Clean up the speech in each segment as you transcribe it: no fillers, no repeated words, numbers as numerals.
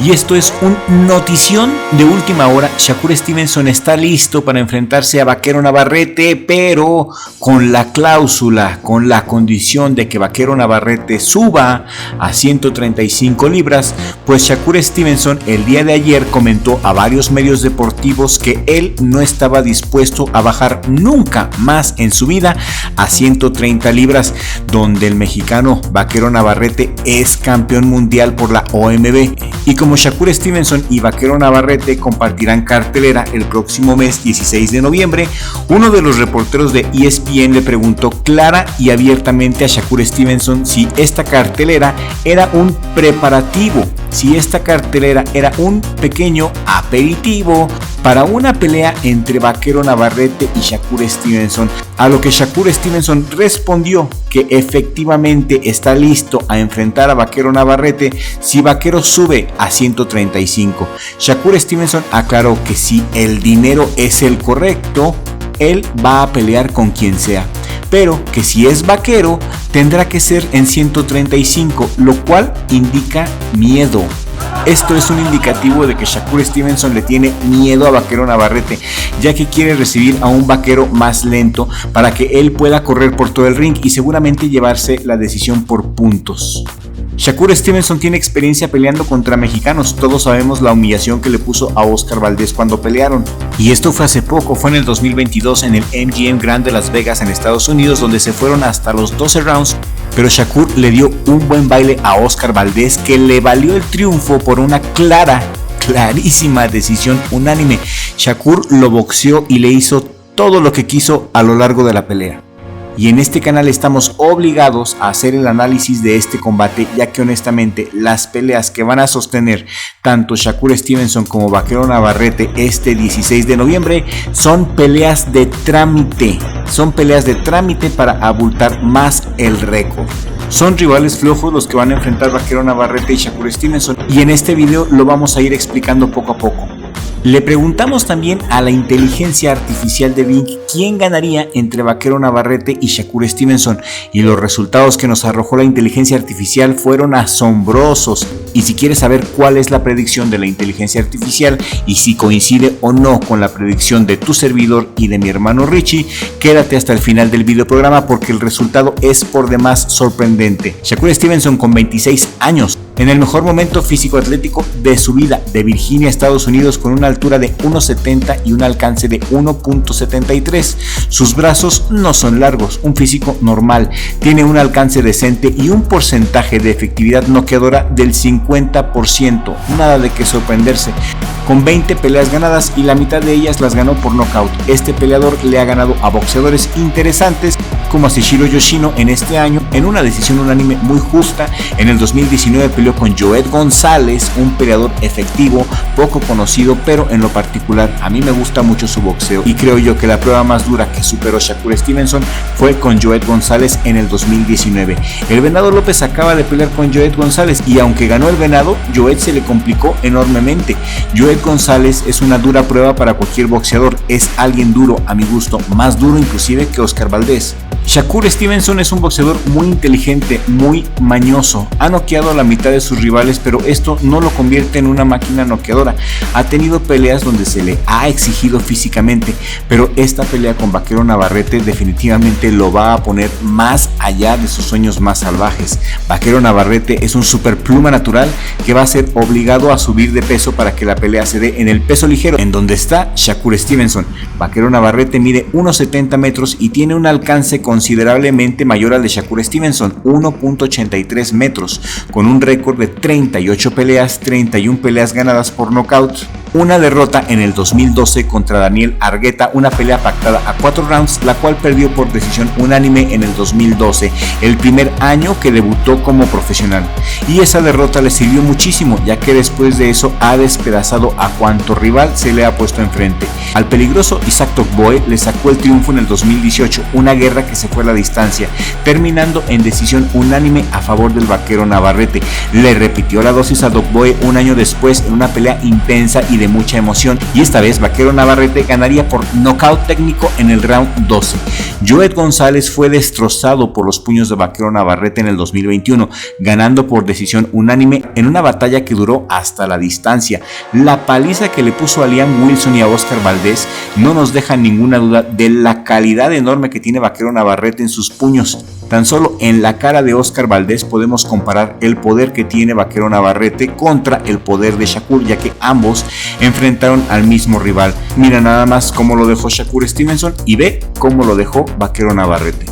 Y esto es un notición de última hora. Shakur Stevenson está listo para enfrentarse a Vaquero Navarrete, pero con la cláusula, con la condición de que Vaquero Navarrete suba a 135 libras, pues Shakur Stevenson el día de ayer comentó a varios medios deportivos que él no estaba dispuesto a bajar nunca más en su vida a 130 libras, donde el mexicano Vaquero Navarrete es campeón mundial por la OMB. Y como Shakur Stevenson y Vaquero Navarrete compartirán cartelera el próximo mes 16 de noviembre, uno de los reporteros de ESPN le preguntó clara y abiertamente a Shakur Stevenson si esta cartelera era un preparativo, si esta cartelera era un pequeño aperitivo para una pelea entre Vaquero Navarrete y Shakur Stevenson, a lo que Shakur Stevenson respondió que efectivamente está listo a enfrentar a Vaquero Navarrete si Vaquero sube a 135. Shakur Stevenson aclaró que si el dinero es el correcto, él va a pelear con quien sea, pero que si es Vaquero tendrá que ser en 135, lo cual indica miedo. Esto es un indicativo de que Shakur Stevenson le tiene miedo a Vaquero Navarrete, ya que quiere recibir a un vaquero más lento para que él pueda correr por todo el ring y seguramente llevarse la decisión por puntos. Shakur Stevenson tiene experiencia peleando contra mexicanos, todos sabemos la humillación que le puso a Oscar Valdez cuando pelearon. Y esto fue hace poco, fue en el 2022 en el MGM Grand de Las Vegas en Estados Unidos, donde se fueron hasta los 12 rounds, pero Shakur le dio un buen baile a Oscar Valdez que le valió el triunfo por una clarísima decisión unánime. Shakur lo boxeó y le hizo todo lo que quiso a lo largo de la pelea. Y en este canal estamos obligados a hacer el análisis de este combate, ya que honestamente las peleas que van a sostener tanto Shakur Stevenson como Vaquero Navarrete este 16 de noviembre son peleas de trámite. Son peleas de trámite para abultar más el récord. Son rivales flojos los que van a enfrentar Vaquero Navarrete y Shakur Stevenson, y en este video lo vamos a ir explicando poco a poco. Le preguntamos también a la inteligencia artificial de Bing quién ganaría entre Vaquero Navarrete y Shakur Stevenson, y los resultados que nos arrojó la inteligencia artificial fueron asombrosos. Y si quieres saber cuál es la predicción de la inteligencia artificial y si coincide o no con la predicción de tu servidor y de mi hermano Richie, quédate hasta el final del video programa porque el resultado es por demás sorprendente. Shakur Stevenson, con 26 años, en el mejor momento físico-atlético de su vida, de Virginia, Estados Unidos, con una altura de 1.70 y un alcance de 1.73. Sus brazos no son largos, un físico normal, tiene un alcance decente y un porcentaje de efectividad noqueadora del 50%, nada de qué sorprenderse. Con 20 peleas ganadas y la mitad de ellas las ganó por nocaut. Este peleador le ha ganado a boxeadores interesantes como a Seishiro Yoshino en este año en una decisión unánime muy justa. En el 2019 peleó con Joet González, un peleador efectivo, poco conocido, pero en lo particular a mí me gusta mucho su boxeo y creo yo que la prueba más dura que superó Shakur Stevenson fue con Joet González en el 2019. El Venado López acaba de pelear con Joet González y aunque ganó el Venado, Joet se le complicó enormemente. Joet González es una dura prueba para cualquier boxeador, es alguien duro, a mi gusto, más duro inclusive que Oscar Valdez. Shakur Stevenson es un boxeador muy inteligente, muy mañoso. Ha noqueado a la mitad de sus rivales, pero esto no lo convierte en una máquina noqueadora. Ha tenido peleas donde se le ha exigido físicamente, pero esta pelea con Vaquero Navarrete definitivamente lo va a poner más allá de sus sueños más salvajes. Vaquero Navarrete es un superpluma natural que va a ser obligado a subir de peso para que la pelea se dé en el peso ligero, en donde está Shakur Stevenson. Vaquero Navarrete mide 1.70 metros y tiene un alcance considerablemente mayor al de Shakur Stevenson, 1.83 metros, con un récord de 38 peleas, 31 peleas ganadas por nocaut, una derrota en el 2012 contra Daniel Argueta, una pelea pactada a 4 rounds, la cual perdió por decisión unánime en el 2012, el primer año que debutó como profesional. Y esa derrota le sirvió muchísimo, ya que después de eso ha despedazado a cuanto rival se le ha puesto enfrente. Al peligroso Isaac Tokboe le sacó el triunfo en el 2018, una guerra que se fue a la distancia, terminando en decisión unánime a favor del Vaquero Navarrete. Le repitió la dosis a Tokboe un año después en una pelea intensa y y de mucha emoción, y esta vez Vaquero Navarrete ganaría por nocaut técnico en el round 12. Joet González fue destrozado por los puños de Vaquero Navarrete en el 2021, ganando por decisión unánime en una batalla que duró hasta la distancia. La paliza que le puso a Liam Wilson y a Oscar Valdés no nos deja ninguna duda de la calidad enorme que tiene Vaquero Navarrete en sus puños. Tan solo en la cara de Oscar Valdés podemos comparar el poder que tiene Vaquero Navarrete contra el poder de Shakur, ya que ambos enfrentaron al mismo rival. Mira nada más cómo lo dejó Shakur Stevenson y ve cómo lo dejó Vaquero Navarrete.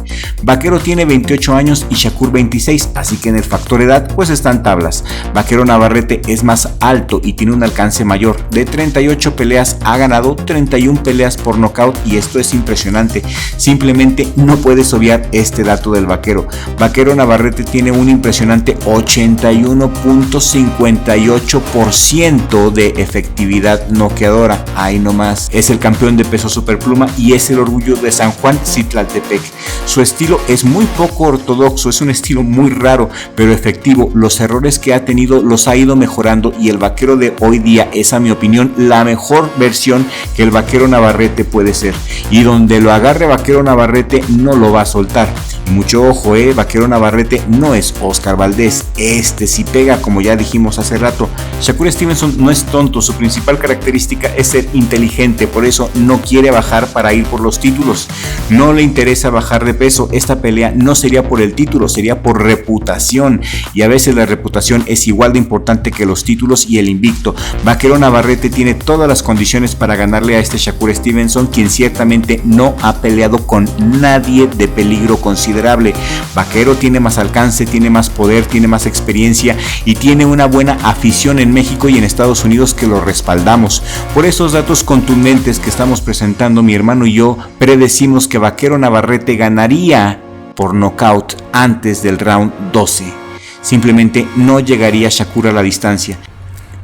Vaquero tiene 28 años y Shakur 26, así que en el factor edad pues están tablas. Vaquero Navarrete es más alto y tiene un alcance mayor. De 38 peleas ha ganado 31 peleas por nocaut, y esto es impresionante. Simplemente no puedes obviar este dato del Vaquero. Vaquero Navarrete tiene un impresionante 81.58% de efectividad noqueadora. Ahí nomás. Es el campeón de peso superpluma y es el orgullo de San Juan Citlaltepec. Su estilo es muy poco ortodoxo, es un estilo muy raro, pero efectivo. Los errores que ha tenido los ha ido mejorando, y el Vaquero de hoy día es, a mi opinión, la mejor versión que el Vaquero Navarrete puede ser. Y donde lo agarre Vaquero Navarrete no lo va a soltar. Y mucho ojo, Vaquero Navarrete no es Oscar Valdés. Este sí pega, como ya dijimos hace rato. Shakur Stevenson no es tonto, su principal característica es ser inteligente, por eso no quiere bajar para ir por los títulos. No le interesa bajar de peso. Esta pelea no sería por el título, sería por reputación, y a veces la reputación es igual de importante que los títulos y el invicto. Vaquero Navarrete tiene todas las condiciones para ganarle a este Shakur Stevenson, quien ciertamente no ha peleado con nadie de peligro considerable. Vaquero tiene más alcance, tiene más poder, tiene más experiencia y tiene una buena afición en México y en Estados Unidos que lo respaldamos. Por esos datos contundentes que estamos presentando, mi hermano y yo predecimos que Vaquero Navarrete ganaría por nocaut antes del round 12. Simplemente no llegaría Shakur a la distancia.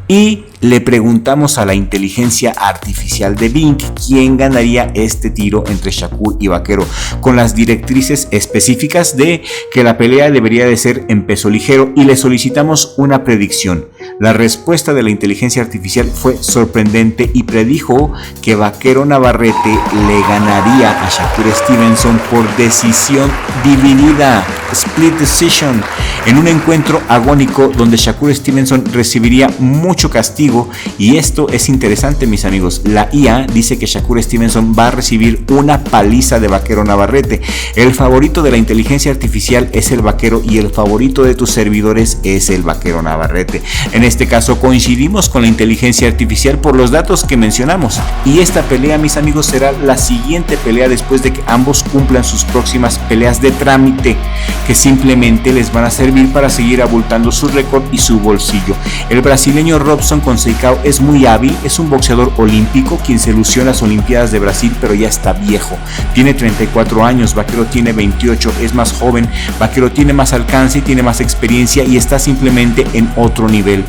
Y le preguntamos a la inteligencia artificial de Bing quién ganaría este tiro entre Shakur y Vaquero, con las directrices específicas de que la pelea debería de ser en peso ligero, y le solicitamos una predicción. La respuesta de la inteligencia artificial fue sorprendente y predijo que Vaquero Navarrete le ganaría a Shakur Stevenson por decisión dividida, split decision, en un encuentro agónico donde Shakur Stevenson recibiría mucho castigo. Y esto es interesante, mis amigos. La IA dice que Shakur Stevenson va a recibir una paliza de Vaquero Navarrete. El favorito de la inteligencia artificial es el Vaquero y el favorito de tus servidores es el Vaquero Navarrete. En este caso coincidimos con la inteligencia artificial por los datos que mencionamos. Y esta pelea, mis amigos, será la siguiente pelea después de que ambos cumplan sus próximas peleas de trámite, que simplemente les van a servir para seguir abultando su récord y su bolsillo. El brasileño Robson Conceição es muy hábil, es un boxeador olímpico quien se lució en las Olimpiadas de Brasil, pero ya está viejo. Tiene 34 años, Vaquero tiene 28, es más joven. Vaquero tiene más alcance, tiene más experiencia y está simplemente en otro nivel.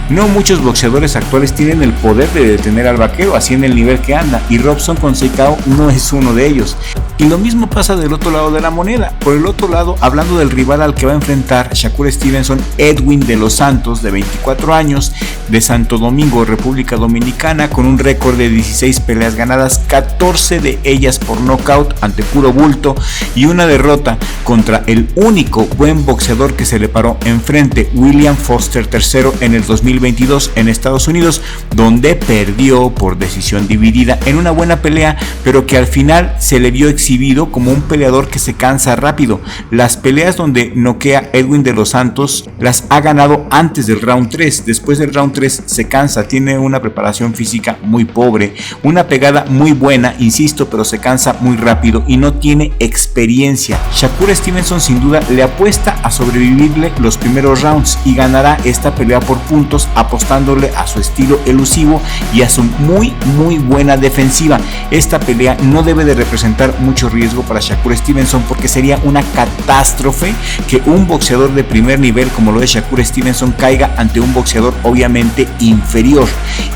No muchos boxeadores actuales tienen el poder de detener al Vaquero así en el nivel que anda, y Robson Conceição no es uno de ellos. Y lo mismo pasa del otro lado de la moneda. Por el otro lado, hablando del rival al que va a enfrentar Shakur Stevenson, Edwin de los Santos, de 24 años, de Santo Domingo, República Dominicana, con un récord de 16 peleas ganadas, 14 de ellas por nocaut ante puro bulto, y una derrota contra el único buen boxeador que se le paró enfrente, William Foster III, en el 2022 en Estados Unidos, donde perdió por decisión dividida en una buena pelea, pero que al final se le vio exhibido como un peleador que se cansa rápido. Las peleas donde noquea Edwin de los Santos las ha ganado antes del round 3, después del round 3 se cansa, tiene una preparación física muy pobre, una pegada muy buena, insisto, pero se cansa muy rápido y no tiene experiencia. Shakur Stevenson sin duda le apuesta a sobrevivirle los primeros rounds y ganará esta pelea por puntos, apostándole a su estilo elusivo y a su muy buena defensiva. Esta pelea no debe de representar mucho riesgo para Shakur Stevenson, porque sería una catástrofe que un boxeador de primer nivel como lo es Shakur Stevenson caiga ante un boxeador obviamente físicamente inferior.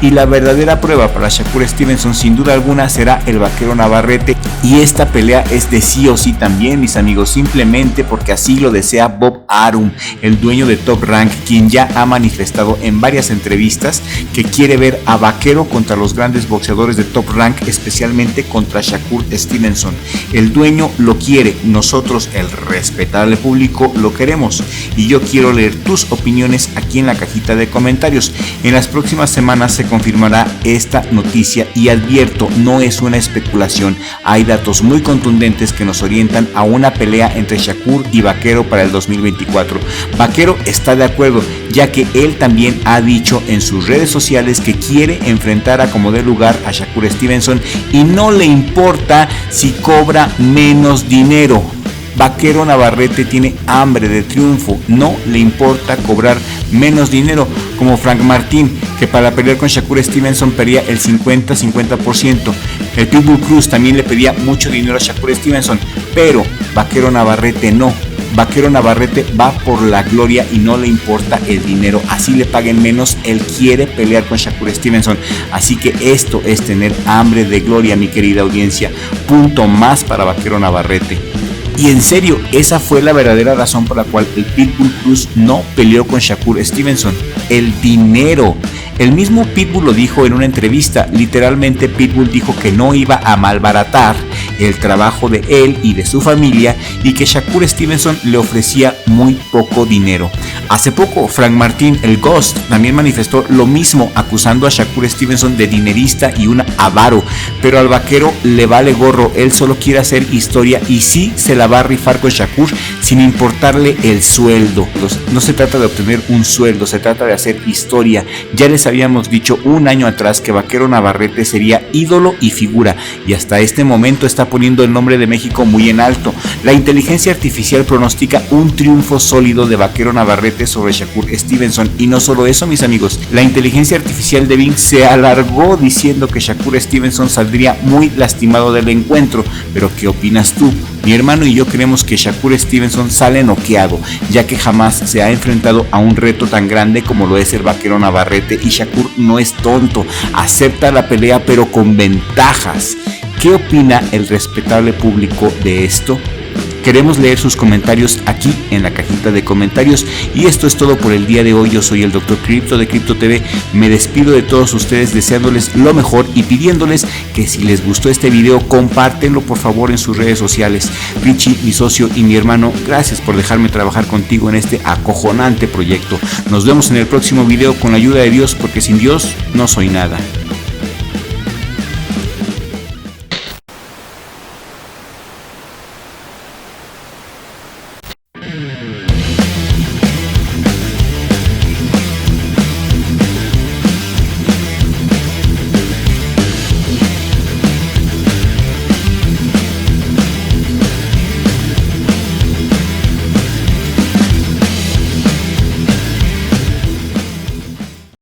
Y la verdadera prueba para Shakur Stevenson sin duda alguna será el Vaquero Navarrete, y esta pelea es de sí o sí también, mis amigos, simplemente porque así lo desea Bob Arum, el dueño de Top Rank, quien ya ha manifestado en varias entrevistas que quiere ver a Vaquero contra los grandes boxeadores de Top Rank, especialmente contra Shakur Stevenson. El dueño lo quiere, nosotros, el respetable público, lo queremos, y yo quiero leer tus opiniones aquí en la cajita de comentarios. En las próximas semanas se confirmará esta noticia y advierto, no es una especulación, hay datos muy contundentes que nos orientan a una pelea entre Shakur y Vaquero para el 2024. Vaquero está de acuerdo, ya que él también ha dicho en sus redes sociales que quiere enfrentar a como dé lugar a Shakur Stevenson y no le importa si cobra menos dinero. Vaquero Navarrete tiene hambre de triunfo, no le importa cobrar menos dinero, como Frank Martín, que para pelear con Shakur Stevenson pedía el 50-50%. El Pitbull Cruz también le pedía mucho dinero a Shakur Stevenson, pero Vaquero Navarrete no. Vaquero Navarrete va por la gloria y no le importa el dinero, así le paguen menos, él quiere pelear con Shakur Stevenson. Así que esto es tener hambre de gloria, mi querida audiencia. Punto más para Vaquero Navarrete. Y en serio, esa fue la verdadera razón por la cual el Pitbull Cruz no peleó con Shakur Stevenson: el dinero. El mismo Pitbull lo dijo en una entrevista. Literalmente Pitbull dijo que no iba a malbaratar el trabajo de él y de su familia, y que Shakur Stevenson le ofrecía muy poco dinero. Hace poco Frank Martín, el Ghost, también manifestó lo mismo, acusando a Shakur Stevenson de dinerista y un avaro, pero al Vaquero le vale gorro, él solo quiere hacer historia y sí se la va a rifar con Shakur sin importarle el sueldo. No se trata de obtener un sueldo, se trata de hacer historia. Ya les habíamos dicho un año atrás que Vaquero Navarrete sería ídolo y figura, y hasta este momento está poniendo el nombre de México muy en alto. La inteligencia artificial pronostica un triunfo sólido de Vaquero Navarrete sobre Shakur Stevenson, y no solo eso, mis amigos, la inteligencia artificial de Bing se alargó diciendo que Shakur Stevenson saldría muy lastimado del encuentro. Pero ¿qué opinas tú? Mi hermano y yo creemos que Shakur Stevenson sale noqueado, ya que jamás se ha enfrentado a un reto tan grande como lo es el Vaquero Navarrete, y Shakur no es tonto, acepta la pelea pero con ventajas. ¿Qué opina el respetable público de esto? Queremos leer sus comentarios aquí en la cajita de comentarios. Y esto es todo por el día de hoy. Yo soy el Dr. Crypto de Crypto TV. Me despido de todos ustedes deseándoles lo mejor y pidiéndoles que si les gustó este video, compártenlo por favor en sus redes sociales. Richie, mi socio y mi hermano, gracias por dejarme trabajar contigo en este acojonante proyecto. Nos vemos en el próximo video con la ayuda de Dios, porque sin Dios no soy nada.